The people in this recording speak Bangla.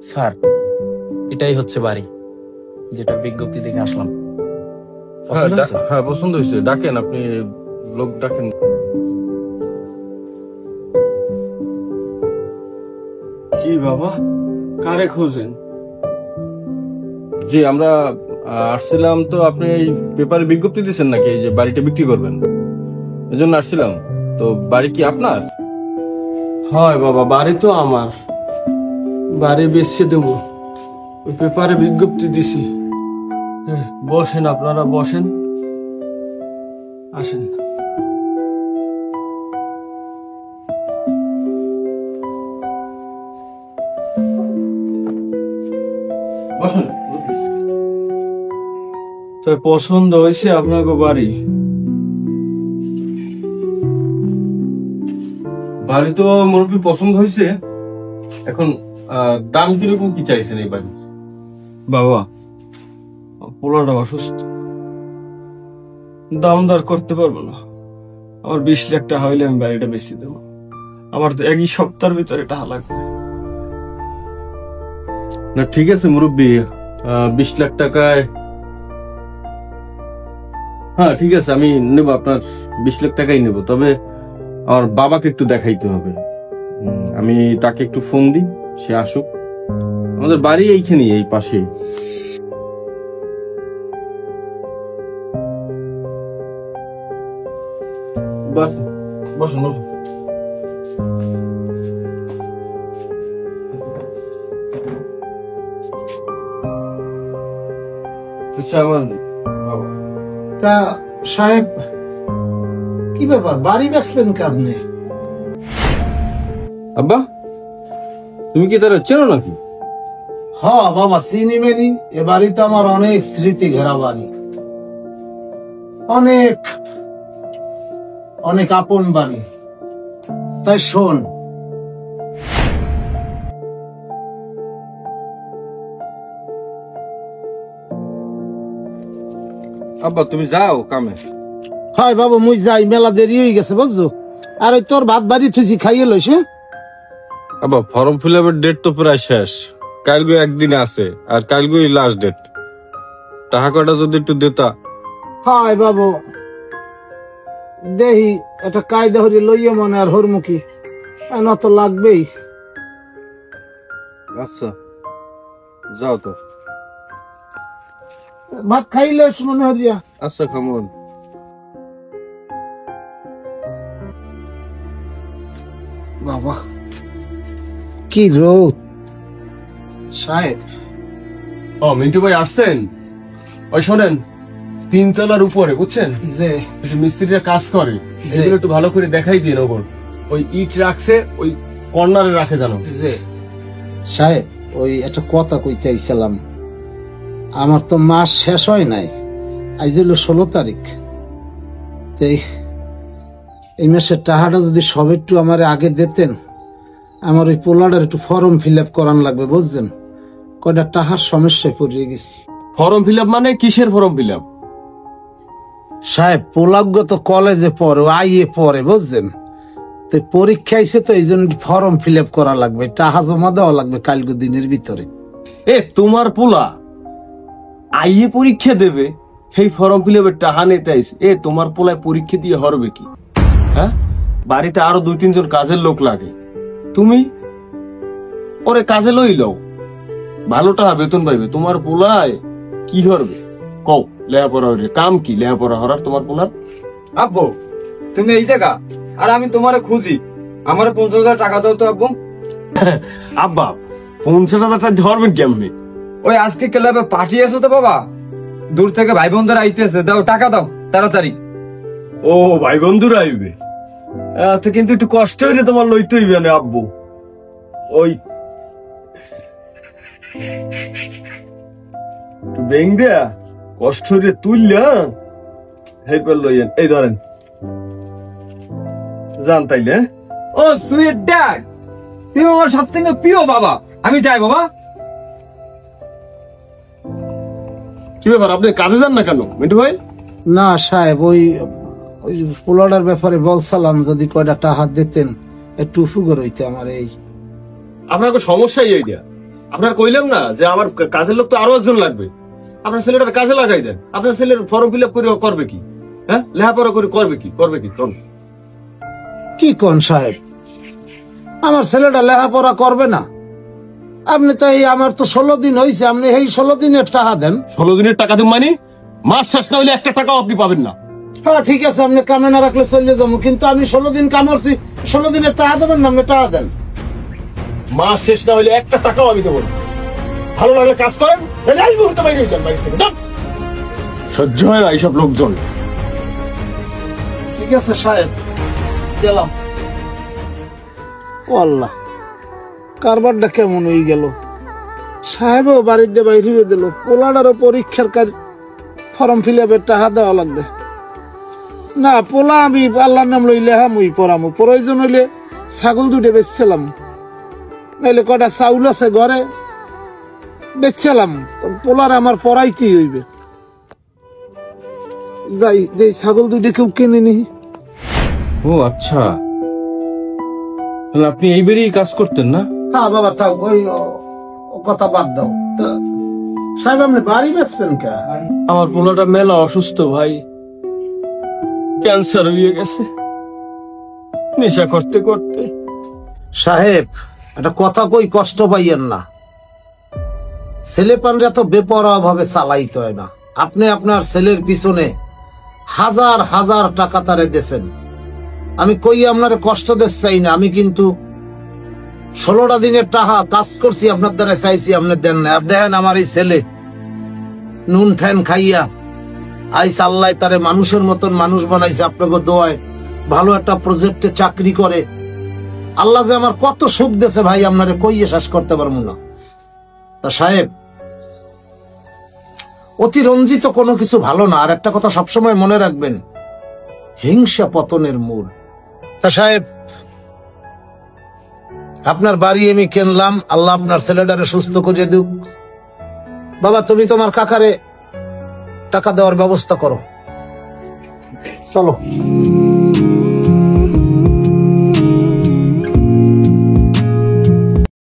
স্যার, এটাই হচ্ছে বাড়ি, যেটা বিজ্ঞপ্তি দেখে আসলাম। হ্যাঁ, পছন্দ হয়েছে। ডাকেন, আপনি লোক ডাকেন। কি বাবা, কারে খোঁজেন? জি, আমরা আসছিলাম। তো আপনি এই পেপারে বিজ্ঞপ্তি দিচ্ছেন নাকি, এই যে বাড়িটা বিক্রি করবেন, এজন্য আসছিলাম। তো বাড়ি কি আপনার? হয় বাবা, বাড়ি তো আমার, বাড়ি বেচে দেবো। ওই পেপারে বিজ্ঞপ্তি দিছি। বসেন, আপনারা বসেন, আসেন। বসেন। তো পছন্দ হয়েছে আপনাকে বাড়ি? বাড়ি তো মুরব্বী পছন্দ হয়েছে। এখন দাম কিরকম কি চাইছেন এই বাড়ি? বাবা, পোলাটা অসুস্থ, দাম দর করতে পারবো না। আমার 20 লাখ টাকা হইলে আমি বাড়িটা বেশি দেবো। আমার তো একই সপ্তাহের ভিতরে টাকা লাগবে। না, ঠিক আছে মুরব্বী, 20 লাখ টাকায় হ্যাঁ ঠিক আছে, আমি নেব, আপনার 20 লাখ টাকাই নেব। তবে আমার বাবাকে একটু দেখাইতে হবে। আমি তাকে একটু ফোন দিই, সে আসুক। আমাদের বাড়ি এইখানে, এই পাশে। বসুন বসুন। আচ্ছা, আমার বাবা। তা সাহেব, কি ব্যাপার, বাড়ি বেচলেন কেমনে? আব্বা, তুমি কি তারা চেনো নাকি? হ বাবা, চিনি মেনি। এ বাড়ি তো আমার অনেক স্মৃতি ঘেরা বাড়ি, অনেক অনেক আপন বাড়ি। তাই শোন, আব্বা, তুমি যাও কামে। হয় বাবু, মুই যাই, মেলা দেরি হয়ে গেছে বুঝছো। আর ওই তোর ভাত বাড়ি থুইছি, খাইয়ে লইছে। আব্বা, ফর্ম ফিল আপের ডেট তো প্রায় শেষ, কালকে একদিন আছে, আর কালকেই লাস্ট ডেট। টাকা কটা যদি একটু দিতা। হয় বাবু, দেহি এটা কায়দা হরি লইয়া মনে আর হরমুখী নত লাগবেই। আচ্ছা, যাও তো। ভাত খাইলে মনে হরিয়া। আচ্ছা, কেমন? বাবা, কি রোদ সাহেব। ও মিন্টু ভাই আসছেন? ওই শোনেন, 3 তলার উপরে বুঝছেন, যে মিস্ত্রিরা কাজ করে, জি। এগুলো একটু ভালো করে দেখাই দিয়ে ওপর। ওই ইট রাখছে, ওই কর্নারে রাখে জানো। যে সাহেব, ওই একটা কথা কইতে আইছিলাম। আমার তো মাস শেষ হয় নাই, আজ হলো 16 তারিখ। এই মাসের টাকাটা যদি সব একটু আমার আগে দিতেন, আমার ওই পোলাটার একটু ফর্ম ফিল আপ করান লাগবে বুঝছেন। কয়টা টাকার সমস্যায় পড়ে গেছি। ফর্ম ফিল আপ মানে কিসের ফর্ম ফিল আপ? সাহেব, পোলাগ্য তো কলেজে পড়ে, আইএ পড়ে বুঝছেন। তো পরীক্ষা আইছে, তো এই জন্য ফর্ম ফিল আপ করা লাগবে, টাকা জমা দেওয়া লাগবে কালকে দিনের ভিতরে। এ তোমার পোলা আইএ পরীক্ষা দেবে, সেই ফর্ম ফিল আপের টাকা নিতে আইস? এ তোমার পোলায় পরীক্ষা দিয়ে হরবে কি? হ্যাঁ, বাড়িতে আরো 2-3 জন কাজের লোক লাগে, তুমি ওরে কাজে লই লও, ভালো টাকা বেতন পাইবে। তোমার পোলায় কি হরবে কও? লেখাপড়া হইলে কাম কি লেখাপড়া হরার তোমার পোলার? আব্বু, তুমি এই জায়গা, আর আমি তোমারে খুঁজি। আমার 50,000 টাকা দাও তো আব্বু। আব্বা, 50,000 টাকা ধরবেন কেমনি? ওই আজকে ক্লাবে পার্টি আছে তো বাবা, দূর থেকে ভাই বোনদের আইতেছে, দাও টাকা দাও তাড়াতাড়ি। ও, ভাই বন্ধুরা আইবে, তো কিন্তু একটু কষ্ট হইলে তোমার লইতে হইবে না আব্বু। ওই ব্যাং দেয়া কষ্ট হইলে তুললা হেল্পার লইয়েন। এই ধরেন, জান তাইলে। ও সুইট ড্যাড, তুমি আমার সবথেকে প্রিয় বাবা। আমি যাই বাবা। কি ব্যাপার, আপনি কাজে যান না কেন মিন্টু ভাই? না সাহেব, ওই পোলাটার ব্যাপারে বলছিলাম, যদি কয়টা টাকা দিতেন একটু উপকার হইতে আমার এই। আপনার সমস্যাই এইটা। আপনার কইলাম না যে আমার কাজের লোক তো আরো একজন লাগবে, আপনার ছেলেটা কাজে লাগাই দেন। আপনার ছেলের ফর্ম ফিল আপ করে করবে কি? হ্যাঁ, লেখাপড়া করে করবে কি? কি কোন সাহেব, আমার ছেলেটা লেখাপড়া করবে না? আপনি তো এই আমার তো 16 দিন হয়েছে, আপনি এই 16 দিনের টাকা দেন। 16 দিনের টাকা দিন মানে মাস শেষ না হইলে একটা টাকাও আপনি পাবেন না। হ্যাঁ ঠিক আছে, আপনি কামে না রাখলে চলে যাবো, কিন্তু আমি 16 দিন কামড়ছি, 16 দিনের টাকা দেবেন না? আপনি টাকা দেন। মাস শেষ না হইলে একটা টাকাও আমি দেবো না। ভালো লাগলে কাজ করেন, নাহলে এই মুহূর্তে বাইরে হয়ে যান বাড়ি থেকে। যান। সহ্য হয় না এইসব লোকজন। ঠিক আছে সাহেব, গেলাম। ও আল্লাহ, কারবারটা কেমন হয়ে গেল। সাহেবও বাড়িতে বাইরে দিল, পোলাটারও পরীক্ষার কাজ ফর্ম ফিল আপের টাকা দেওয়া লাগবে না। পোলা আমি আল্লাহর নাম লইলে হামুই পড়ামু, প্রয়োজন হইলে ছাগল দুটো বেচছিলাম, নাইলে কটা চাউল আছে ঘরে বেচছিলাম। পোলার আমার পড়াইতেই হইবে। যাই যে ছাগল দুটো কেউ কিনে নি। ও আচ্ছা, তাহলে আপনি এইবারই কাজ করতেন না? হ্যাঁ বাবা, থাক ওই কথা বাদ দাও। তা, সাহেব আপনি বাড়ি বেচবেন কে? আমার পোলাটা মেলা অসুস্থ ভাই, ক্যান্সার হয়ে গেছে নেশা করতে করতে। সাহেব একটা কথা কই, কষ্ট পাইয়েন না। ছেলে পানরা তো বেপরোয়া ভাবে চালাইতে হয় না। আপনি আপনার ছেলের পিছনে হাজার হাজার টাকা তারে দেন। আমি কই আপনার কষ্ট দেশ চাই না, আমি কিন্তু 16টা দিনের টাকা কাজ করছি আপনার দ্বারা, চাইছি আপনি দেন না। আর দেখেন আমার এই ছেলে নুন ফ্যান খাইয়া আইস আল্লাহ তারে মানুষের মতন মানুষ বানাইছে। আপনাকে দোয়ায় ভালো একটা প্রজেক্টে চাকরি করে। আল্লাহ যে আমার কত সুখ দিয়েছে ভাই, আপনারে কইয়ে শেষ করতে পারবো না। তা সাহেব, অতিরঞ্জিত কোনো কিছু ভালো না। আর একটা কথা সবসময় মনে রাখবেন, হিংসা পতনের মূল। তা সাহেব, আপনার বাড়ি আমি কিনলাম, আল্লাহ আপনার ছেলেটারে সুস্থ করে দিক। বাবা তুমি তোমার কাকারে টাকা দেওয়ার ব্যবস্থা করো, চলো।